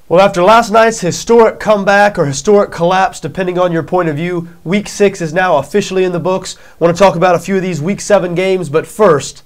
Well, after last night's historic comeback or historic collapse, depending on your point of view, Week 6 is now officially in the books. I want to talk about a few of these Week 7 games, but first,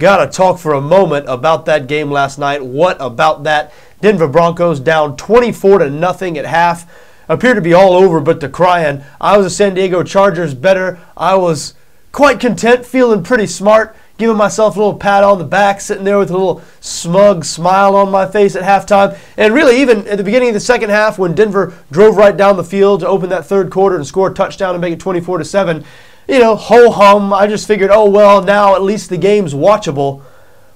got to talk for a moment about that game last night. What about that? Denver Broncos down 24-0 at half. Appeared to be all over but the crying. I was a San Diego Chargers better. I was quite content, feeling pretty smart, giving myself a little pat on the back, sitting there with a little smug smile on my face at halftime. And really, even at the beginning of the second half, when Denver drove right down the field to open that third quarter and score a touchdown and make it 24-7, ho-hum. I just figured, oh, well, now at least the game's watchable.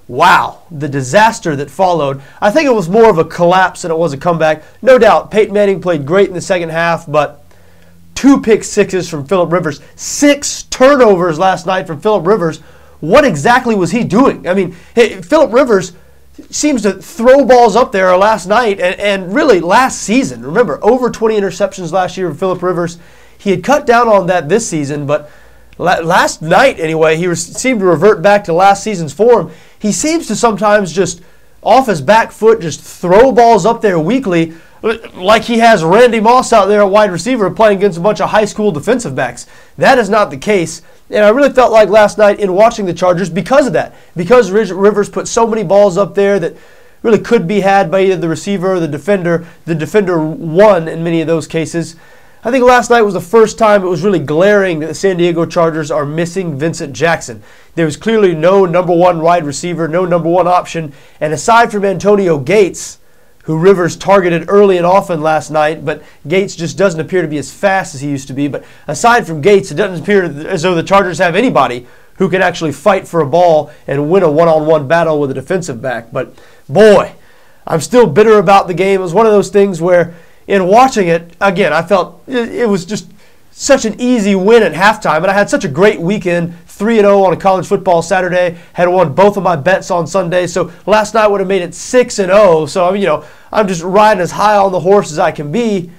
Wow, the disaster that followed. I think it was more of a collapse than it was a comeback. No doubt, Peyton Manning played great in the second half, but 2 pick sixes from Phillip Rivers, 6 turnovers last night from Phillip Rivers. What exactly was he doing? I mean, Phillip Rivers seems to throw balls up there last night and really last season. Remember, over 20 interceptions last year from Phillip Rivers. He had cut down on that this season, but last night anyway, he seemed to revert back to last season's form. He seems to sometimes just off his back foot just throw balls up there weakly, like he has Randy Moss out there at wide receiver playing against a bunch of high school defensive backs. That is not the case. And I really felt like last night in watching the Chargers, because of that, because Rivers put so many balls up there that really could be had by either the receiver or the defender won in many of those cases. I think last night was the first time it was really glaring that the San Diego Chargers are missing Vincent Jackson. There was clearly no number one wide receiver, no number one option, and aside from Antonio Gates, who Rivers targeted early and often last night, but Gates just doesn't appear to be as fast as he used to be. But aside from Gates, it doesn't appear as though the Chargers have anybody who can actually fight for a ball and win a one-on-one battle with a defensive back. But boy, I'm still bitter about the game. It was one of those things where in watching it, again, I felt it was just such an easy win at halftime, and I had such a great weekend, 3-0 on a college football Saturday, had won both of my bets on Sunday, so last night would have made it 6-0, so I'm just riding as high on the horse as I can be.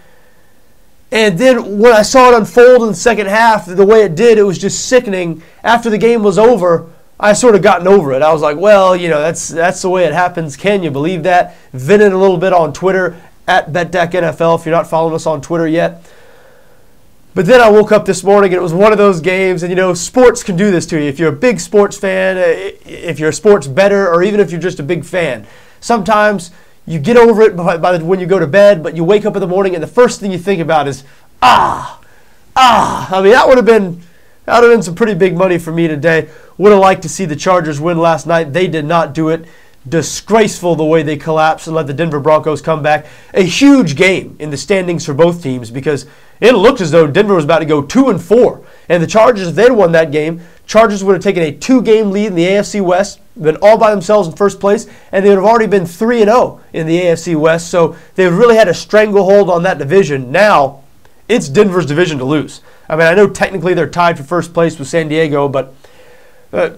And then when I saw it unfold in the second half, the way it did, it was just sickening. After the game was over, I sort of gotten over it. I was like, well, that's the way it happens. Can you believe that? Vented a little bit on Twitter, at BETDAQ NFL, if you're not following us on Twitter yet. But then I woke up this morning and it was one of those games, and sports can do this to you. If you're a big sports fan, if you're a sports bettor, or even if you're just a big fan, sometimes you get over it when you go to bed, but you wake up in the morning and the first thing you think about is, I mean, that would have been some pretty big money for me today. Would have liked to see the Chargers win last night. They did not do it. Disgraceful the way they collapsed and let the Denver Broncos come back. A huge game in the standings for both teams because it looked as though Denver was about to go 2-4. And the Chargers, if they'd won that game, Chargers would have taken a 2-game lead in the AFC West, been all by themselves in first place, and they would have already been 3-0 in the AFC West. So they really had a stranglehold on that division. Now, it's Denver's division to lose. I mean, I know technically they're tied for first place with San Diego, but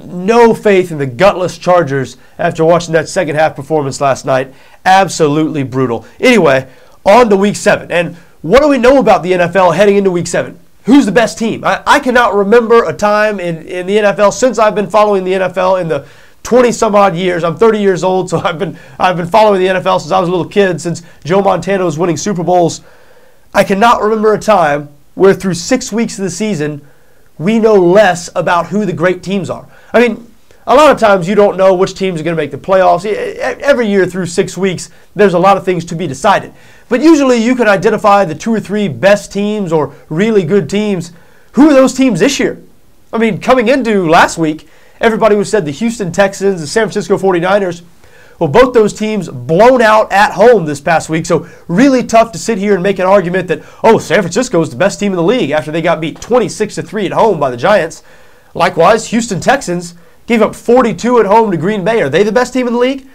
no faith in the gutless Chargers after watching that second half performance last night. Absolutely brutal. Anyway, on to Week 7. And what do we know about the NFL heading into Week 7? Who's the best team? I cannot remember a time in the NFL since I've been following the NFL in the 20-some-odd years. I'm 30 years old, so I've been following the NFL since I was a little kid, since Joe Montana was winning Super Bowls. I cannot remember a time where through 6 weeks of the season we know less about who the great teams are. I mean, a lot of times you don't know which teams are going to make the playoffs. Every year through 6 weeks, there's a lot of things to be decided. But usually you can identify the 2 or 3 best teams or really good teams. Who are those teams this year? I mean, coming into last week, everybody was said the Houston Texans, the San Francisco 49ers. Well, both those teams blown out at home this past week, so really tough to sit here and make an argument that, San Francisco is the best team in the league after they got beat 26-3 at home by the Giants. Likewise, Houston Texans gave up 42 at home to Green Bay. Are they the best team in the league?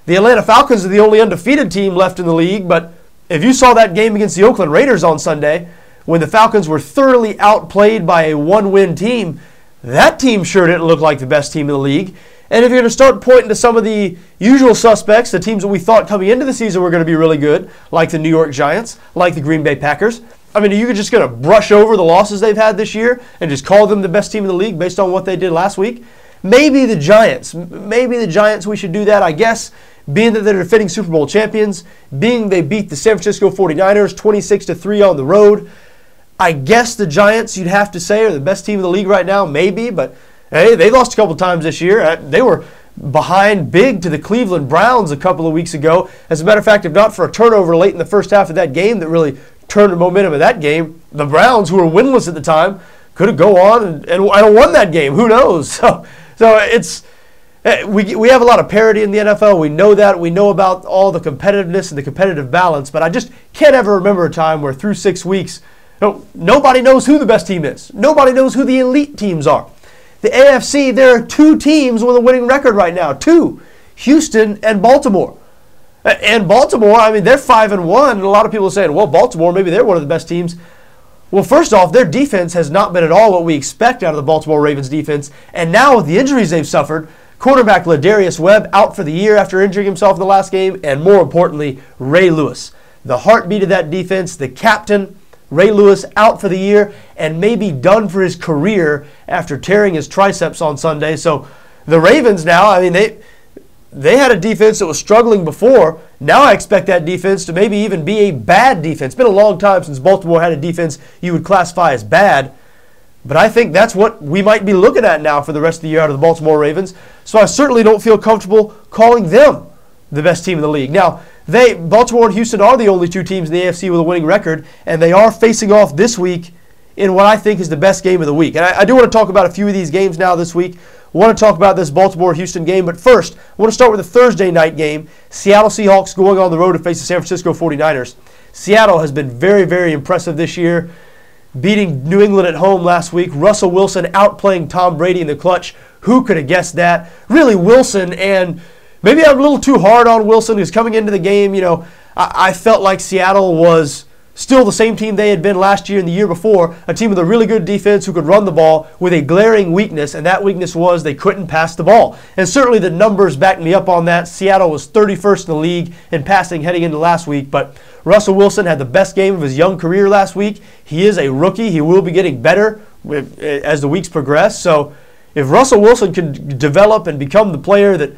The Atlanta Falcons are the only undefeated team left in the league, but if you saw that game against the Oakland Raiders on Sunday, when the Falcons were thoroughly outplayed by a one-win team, that team sure didn't look like the best team in the league. And if you're going to start pointing to some of the usual suspects, the teams that we thought coming into the season were going to be really good, like the New York Giants, like the Green Bay Packers, I mean, are you just going to brush over the losses they've had this year and just call them the best team in the league based on what they did last week? Maybe the Giants we should do that, I guess, being that they're defending Super Bowl champions, being they beat the San Francisco 49ers 26-3 on the road. I guess the Giants, you'd have to say, are the best team in the league right now, maybe, but hey, they lost a couple times this year. They were behind big to the Cleveland Browns a couple of weeks ago. As a matter of fact, if not for a turnover late in the first half of that game that really turned the momentum of that game, the Browns, who were winless at the time, could have go on and won that game. Who knows? So it's we have a lot of parity in the NFL. We know that. We know about all the competitiveness and the competitive balance, but I just can't ever remember a time where through 6 weeks, nobody knows who the best team is. Nobody knows who the elite teams are. The AFC, there are 2 teams with a winning record right now. 2, Houston and Baltimore. And Baltimore, I mean, they're 5-1, and a lot of people are saying, well, Baltimore, maybe they're one of the best teams. Well, first off, their defense has not been at all what we expect out of the Baltimore Ravens defense, and now with the injuries they've suffered, quarterback Ladarius Webb out for the year after injuring himself in the last game, and more importantly, Ray Lewis, the heartbeat of that defense, the captain. Ray Lewis out for the year and maybe done for his career after tearing his triceps on Sunday. So the Ravens now, I mean, they had a defense that was struggling before. Now I expect that defense to maybe even be a bad defense. It's been a long time since Baltimore had a defense you would classify as bad. But I think that's what we might be looking at now for the rest of the year out of the Baltimore Ravens. So I certainly don't feel comfortable calling them the best team in the league. Now, Baltimore and Houston are the only 2 teams in the AFC with a winning record, and they are facing off this week in what I think is the best game of the week. And I do want to talk about a few of these games now this week. I want to talk about this Baltimore-Houston game, but first, I want to start with a Thursday night game. Seattle Seahawks going on the road to face the San Francisco 49ers. Seattle has been very, very impressive this year, beating New England at home last week. Russell Wilson outplaying Tom Brady in the clutch. Who could have guessed that? Really, Wilson, and maybe I'm a little too hard on Wilson, who's coming into the game. I felt like Seattle was still the same team they had been last year and the year before, a team with a really good defense who could run the ball with a glaring weakness, and that weakness was they couldn't pass the ball. And certainly the numbers backed me up on that. Seattle was 31st in the league in passing heading into last week, but Russell Wilson had the best game of his young career last week. He is a rookie. He will be getting better as the weeks progress. So if Russell Wilson can develop and become the player that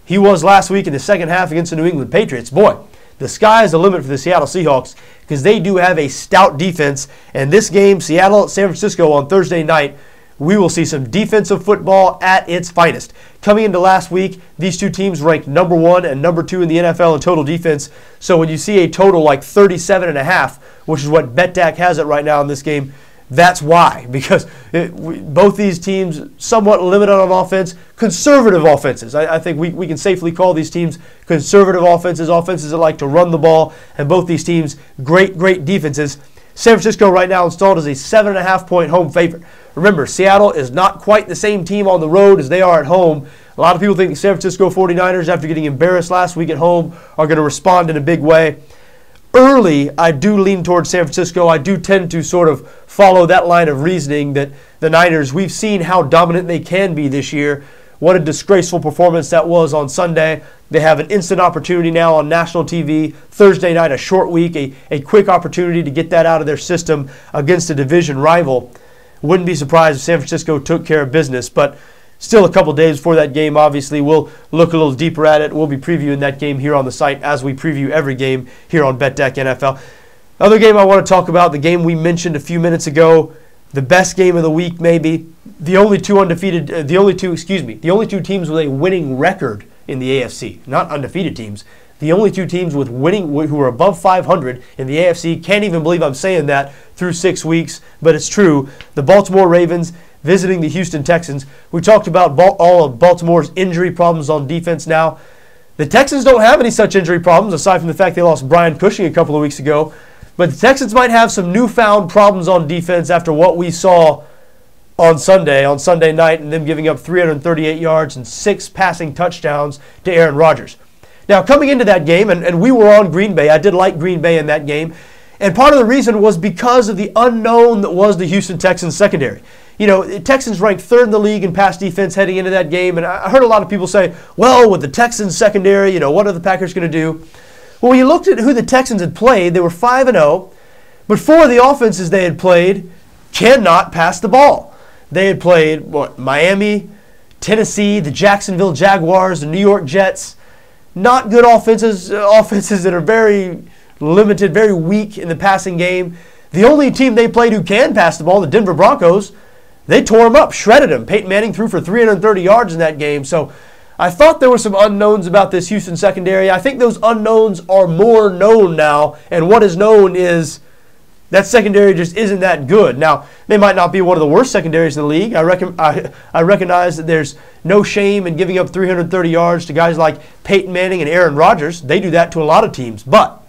he was last week in the second half against the New England Patriots, boy, the sky is the limit for the Seattle Seahawks because they do have a stout defense. And this game, Seattle at San Francisco on Thursday night, we will see some defensive football at its finest. Coming into last week, these 2 teams ranked number 1 and number 2 in the NFL in total defense. So when you see a total like 37.5, which is what BETDAQ has it right now in this game, that's why, because both these teams somewhat limited on offense, conservative offenses. I think we can safely call these teams conservative offenses that like to run the ball, and both these teams great defenses. San Francisco right now installed as a 7.5-point home favorite. Remember, Seattle is not quite the same team on the road as they are at home. A lot of people think the San Francisco 49ers, after getting embarrassed last week at home, are going to respond in a big way. Early, I do lean towards San Francisco. I do tend to sort of follow that line of reasoning that the Niners, we've seen how dominant they can be this year. What a disgraceful performance that was on Sunday. They have an instant opportunity now on national TV. Thursday night, a short week, a quick opportunity to get that out of their system against a division rival. Wouldn't be surprised if San Francisco took care of business, but still a couple days before that game, obviously. We'll look a little deeper at it. We'll be previewing that game here on the site as we preview every game here on BETDAQ NFL. Other game I want to talk about, the game we mentioned a few minutes ago, the best game of the week maybe. The only two teams with a winning record in the AFC, not undefeated teams. The only 2 teams with winning who are above 500 in the AFC. Can't even believe I'm saying that through 6 weeks, but it's true. The Baltimore Ravens visiting the Houston Texans. We talked about all of Baltimore's injury problems on defense now. The Texans don't have any such injury problems, aside from the fact they lost Brian Cushing a couple of weeks ago. But the Texans might have some newfound problems on defense after what we saw on Sunday night, and them giving up 338 yards and 6 passing touchdowns to Aaron Rodgers. Now, coming into that game, and we were on Green Bay. I did like Green Bay in that game. And part of the reason was because of the unknown that was the Houston Texans secondary. Texans ranked 3rd in the league in pass defense heading into that game. And I heard a lot of people say, well, with the Texans secondary, what are the Packers going to do? Well, when you looked at who the Texans had played, they were 5-0. But 4 of the offenses they had played cannot pass the ball. They had played Miami, Tennessee, the Jacksonville Jaguars, the New York Jets. not good offenses that are very limited, very weak in the passing game. The only team they played who can pass the ball, the Denver Broncos, they tore them up, shredded them. Peyton Manning threw for 330 yards in that game. So I thought there were some unknowns about this Houston secondary. I think those unknowns are more known now, and what is known is that secondary just isn't that good. Now, they might not be one of the worst secondaries in the league. I recognize that there's no shame in giving up 330 yards to guys like Peyton Manning and Aaron Rodgers. They do that to a lot of teams. But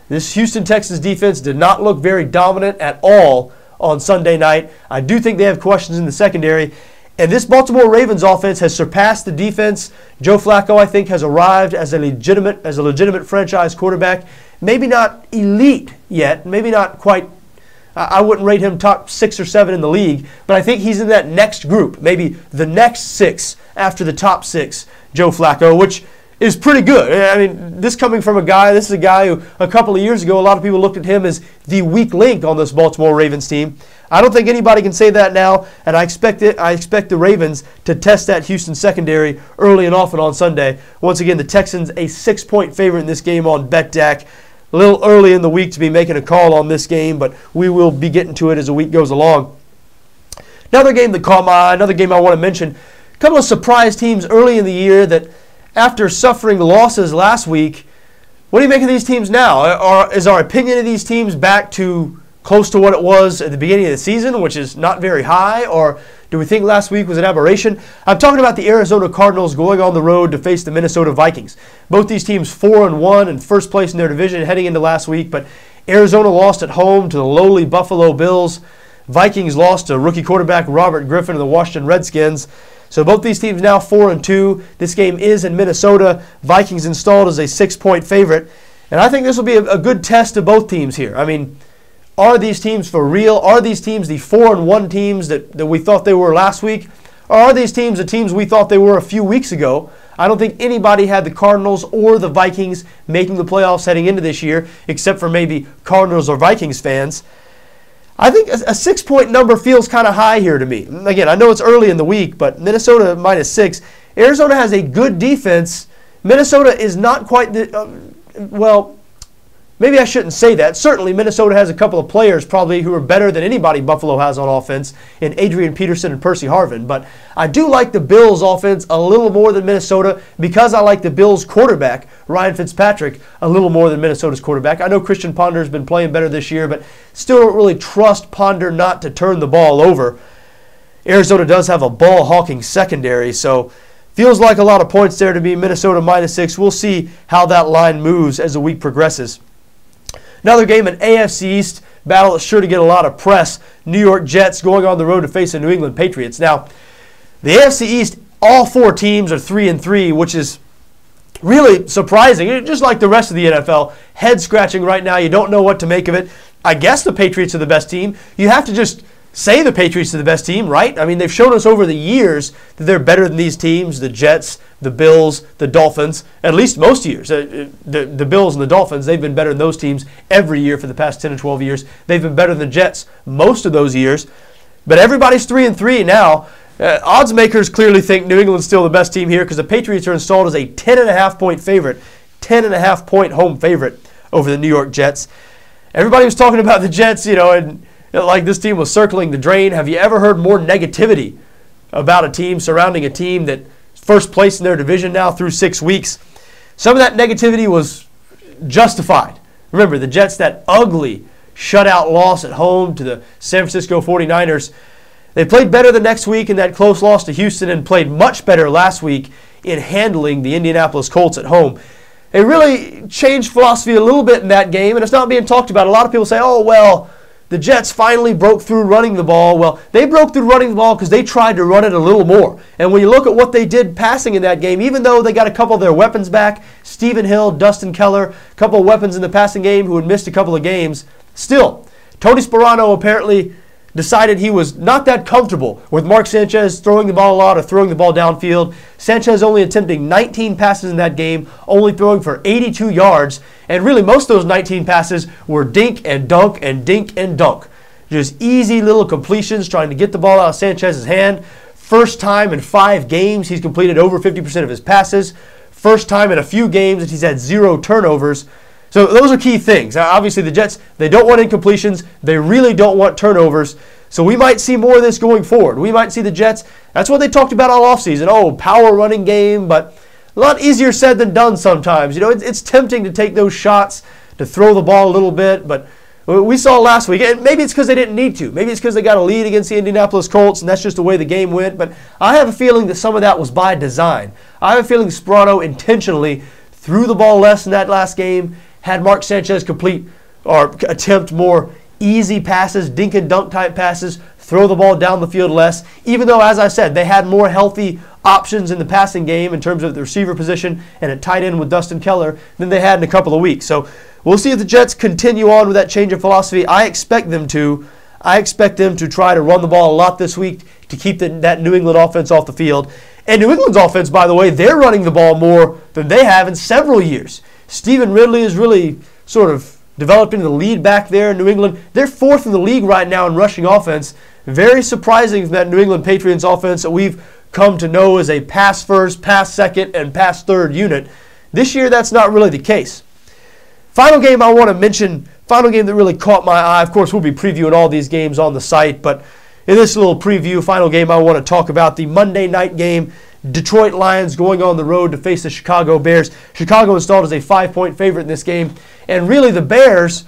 this Houston Texans defense did not look very dominant at all on Sunday night. I do think they have questions in the secondary. And this Baltimore Ravens offense has surpassed the defense. Joe Flacco, I think, has arrived as a legitimate franchise quarterback. Maybe not elite yet. Maybe not quite. I wouldn't rate him top 6 or 7 in the league. But I think he's in that next group. Maybe the next 6 after the top 6, Joe Flacco, which is pretty good. I mean, this is a guy who a couple of years ago, a lot of people looked at him as the weak link on this Baltimore Ravens team. I don't think anybody can say that now, and I expect the Ravens to test that Houston secondary early and often on Sunday. Once again, the Texans a 6-point favorite in this game on BETDAQ. A little early in the week to be making a call on this game, but we will be getting to it as the week goes along. Another game that caught my eye, another game I want to mention, a couple of surprise teams early in the year that after suffering losses last week, what do you make of these teams now? Is our opinion of these teams back to close to what it was at the beginning of the season, which is not very high, or do we think last week was an aberration? I'm talking about the Arizona Cardinals going on the road to face the Minnesota Vikings. Both these teams 4-1 in first place in their division heading into last week, but Arizona lost at home to the lowly Buffalo Bills. Vikings lost to rookie quarterback Robert Griffin of the Washington Redskins. So both these teams now 4-2. This game is in Minnesota. Vikings installed as a 6-point favorite. And I think this will be a good test of both teams here. I mean, are these teams for real? Are these teams the 4-1 teams that we thought they were last week? Or are these teams the teams we thought they were a few weeks ago? I don't think anybody had the Cardinals or the Vikings making the playoffs heading into this year, except for maybe Cardinals or Vikings fans. I think a 6-point number feels kind of high here to me. Again, I know it's early in the week, but Minnesota -6. Arizona has a good defense. Minnesota is not quite maybe I shouldn't say that. Certainly, Minnesota has a couple of players probably who are better than anybody Buffalo has on offense in Adrian Peterson and Percy Harvin. But I do like the Bills' offense a little more than Minnesota because I like the Bills' quarterback, Ryan Fitzpatrick, a little more than Minnesota's quarterback. I know Christian Ponder has been playing better this year, but still don't really trust Ponder not to turn the ball over. Arizona does have a ball-hawking secondary, so feels like a lot of points there to be Minnesota -6. We'll see how that line moves as the week progresses. Another game, an AFC East battle that's sure to get a lot of press. New York Jets going on the road to face the New England Patriots. Now, the AFC East, all 4 teams are 3-3, which is really surprising. Just like the rest of the NFL, head-scratching right now. You don't know what to make of it. I guess the Patriots are the best team. You have to just say the Patriots are the best team, right? I mean, they've shown us over the years that they're better than these teams, the Jets, the Bills, the Dolphins, at least most years. The Bills and the Dolphins, they've been better than those teams every year for the past 10 or 12 years. They've been better than the Jets most of those years. But everybody's 3-3 now. Odds makers clearly think New England's still the best team here because the Patriots are installed as a 10.5-point favorite, 10.5-point home favorite over the New York Jets. Everybody was talking about the Jets, and like this team was circling the drain. Have you ever heard more negativity about a team surrounding a team that's first place in their division now through 6 weeks? Some of that negativity was justified. Remember, the Jets, that ugly shutout loss at home to the San Francisco 49ers. They played better the next week in that close loss to Houston and played much better last week in handling the Indianapolis Colts at home. They really changed philosophy a little bit in that game, and it's not being talked about. A lot of people say, oh, well, the Jets finally broke through running the ball. Well, they broke through running the ball because they tried to run it a little more. And when you look at what they did passing in that game, even though they got a couple of their weapons back, Stephen Hill, Dustin Keller, a couple of weapons in the passing game who had missed a couple of games, still, Tony Sparano apparently decided he was not that comfortable with Mark Sanchez throwing the ball a lot or throwing the ball downfield. Sanchez only attempting 19 passes in that game, only throwing for 82 yards. And really, most of those 19 passes were dink and dunk and dink and dunk. Just easy little completions trying to get the ball out of Sanchez's hand. First time in 5 games he's completed over 50% of his passes. first time in a few games that he's had 0 turnovers. So those are key things. Obviously, the Jets, they don't want incompletions. They really don't want turnovers. So we might see more of this going forward. We might see the Jets. That's what they talked about all offseason. Oh, power running game, but a lot easier said than done sometimes. You know, it's tempting to take those shots, to throw the ball a little bit, but we saw last week, and maybe it's because they didn't need to. Maybe it's because they got a lead against the Indianapolis Colts, and that's just the way the game went. But I have a feeling that some of that was by design. I have a feeling Sparano intentionally threw the ball less in that last game, had Mark Sanchez complete or attempt more easy passes, dink and dunk type passes, throw the ball down the field less, even though, as I said, they had more healthy options in the passing game in terms of the receiver position and at tight end with Dustin Keller than they had in a couple of weeks. So we'll see if the Jets continue on with that change of philosophy. I expect them to. I expect them to try to run the ball a lot this week to keep that New England offense off the field. And New England's offense, by the way, they're running the ball more than they have in several years. Stephen Ridley is really sort of developed into the lead back there in New England. They're 4th in the league right now in rushing offense. Very surprising from that New England Patriots offense that we've come to know as a pass first, pass second, and pass third unit. This year, that's not really the case. Final game I want to mention, final game that really caught my eye. Of course, we'll be previewing all these games on the site, but in this little preview, final game I want to talk about the Monday night game. Detroit Lions going on the road to face the Chicago Bears. Chicago installed as a 5-point favorite in this game. And really the Bears,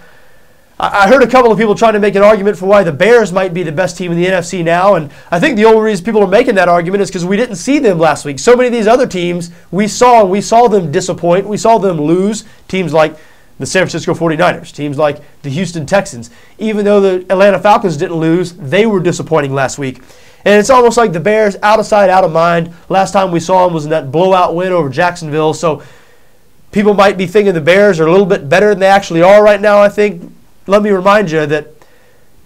I heard a couple of people trying to make an argument for why the Bears might be the best team in the NFC now. And I think the only reason people are making that argument is because we didn't see them last week. So many of these other teams we saw them disappoint. We saw them lose. Teams like the San Francisco 49ers, teams like the Houston Texans. Even though the Atlanta Falcons didn't lose, they were disappointing last week. And it's almost like the Bears, out of sight, out of mind. Last time we saw them was in that blowout win over Jacksonville. So people might be thinking the Bears are a little bit better than they actually are right now, I think. Let me remind you that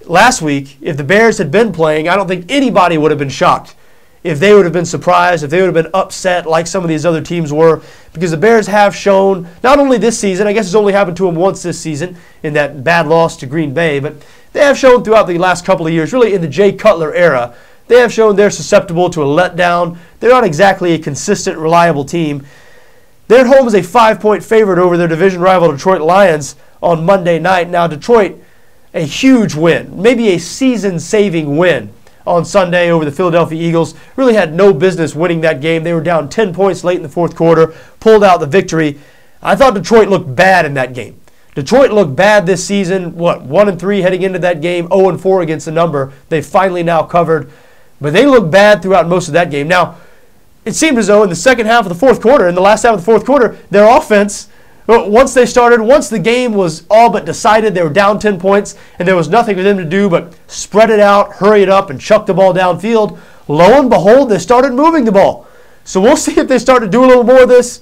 last week, if the Bears had been playing, I don't think anybody would have been shocked if they would have been surprised, if they would have been upset like some of these other teams were, because the Bears have shown, not only this season, I guess it's only happened to them once this season in that bad loss to Green Bay, but they have shown throughout the last couple of years, really in the Jay Cutler era, they have shown they're susceptible to a letdown. They're not exactly a consistent, reliable team. They're at home as a 5-point favorite over their division rival Detroit Lions on Monday night. Now, Detroit, a huge win, maybe a season-saving win on Sunday over the Philadelphia Eagles. Really had no business winning that game. They were down 10 points late in the fourth quarter, pulled out the victory. I thought Detroit looked bad in that game. Detroit looked bad this season. 1-3 heading into that game, 0-4 against the number. They finally now covered. But they looked bad throughout most of that game. Now, it seemed as though in the second half of the fourth quarter, in the last half of the fourth quarter, their offense, once the game was all but decided, they were down 10 points, and there was nothing for them to do but spread it out, hurry it up, and chuck the ball downfield. Lo and behold, they started moving the ball. So we'll see if they start to do a little more of this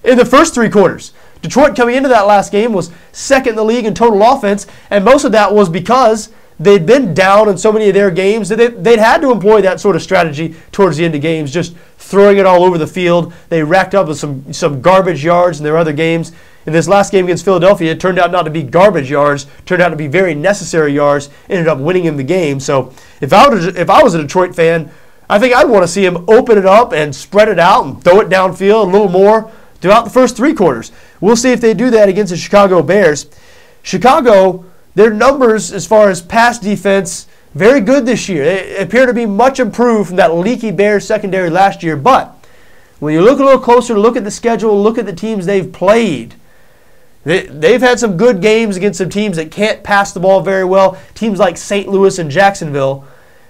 in the first 3 quarters. Detroit, coming into that last game, was second in the league in total offense, and most of that was because they'd been down in so many of their games that they'd had to employ that sort of strategy towards the end of games, just throwing it all over the field. They racked up with some garbage yards in their other games. In this last game against Philadelphia, it turned out not to be garbage yards, turned out to be very necessary yards, ended up winning him the game. So if I was a Detroit fan, I think I'd want to see him open it up and spread it out and throw it downfield a little more throughout the first 3 quarters. We'll see if they do that against the Chicago Bears. Chicago, their numbers as far as pass defense, very good this year. They appear to be much improved from that leaky Bears secondary last year. But when you look a little closer, look at the schedule, look at the teams they've played, they've had some good games against some teams that can't pass the ball very well, teams like St. Louis and Jacksonville.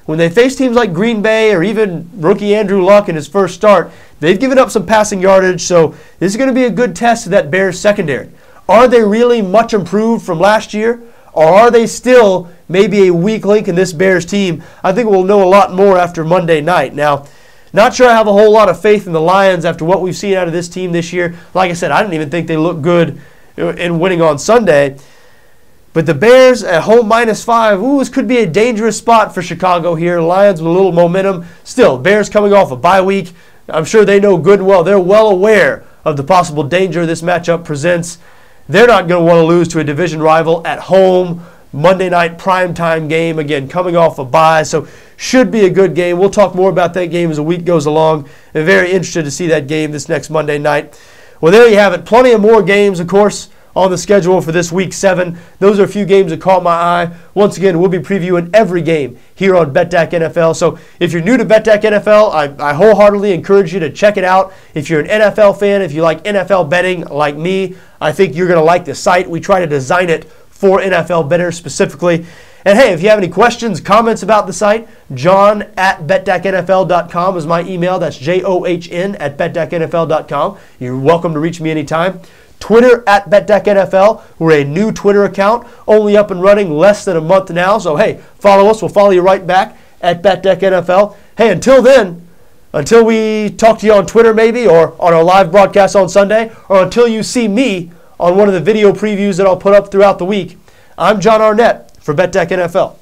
When they face teams like Green Bay or even rookie Andrew Luck in his first start, they've given up some passing yardage. So this is going to be a good test of that Bears secondary. Are they really much improved from last year? Or are they still maybe a weak link in this Bears team? I think we'll know a lot more after Monday night. Now, not sure I have a whole lot of faith in the Lions after what we've seen out of this team this year. Like I said, I didn't even think they looked good in winning on Sunday. But the Bears at home -5, this could be a dangerous spot for Chicago here. Lions with a little momentum. Still, Bears coming off a bye week. I'm sure they know good and well. They're well aware of the possible danger this matchup presents. They're not going to want to lose to a division rival at home. Monday night primetime game, again, coming off a bye. So should be a good game. We'll talk more about that game as the week goes along. I'm very interested to see that game this next Monday night. Well, there you have it. Plenty of more games, of course, on the schedule for this Week 7. Those are a few games that caught my eye. Once again, we'll be previewing every game here on BETDAQ NFL. So if you're new to BETDAQ NFL, I wholeheartedly encourage you to check it out. If you're an NFL fan, if you like NFL betting like me, I think you're going to like the site. We try to design it for NFL bettors specifically. And hey, if you have any questions, comments about the site, john@betdaqnfl.com is my email. That's john@betdaqnfl.com. You're welcome to reach me anytime. Twitter @BETDAQNFL. We're a new Twitter account, only up and running less than a month now. So hey, follow us. We'll follow you right back at BETDAQNFL. Hey, until then, until we talk to you on Twitter maybe, or on our live broadcast on Sunday, or until you see me on one of the video previews that I'll put up throughout the week, I'm John Arnette for BETDAQ NFL.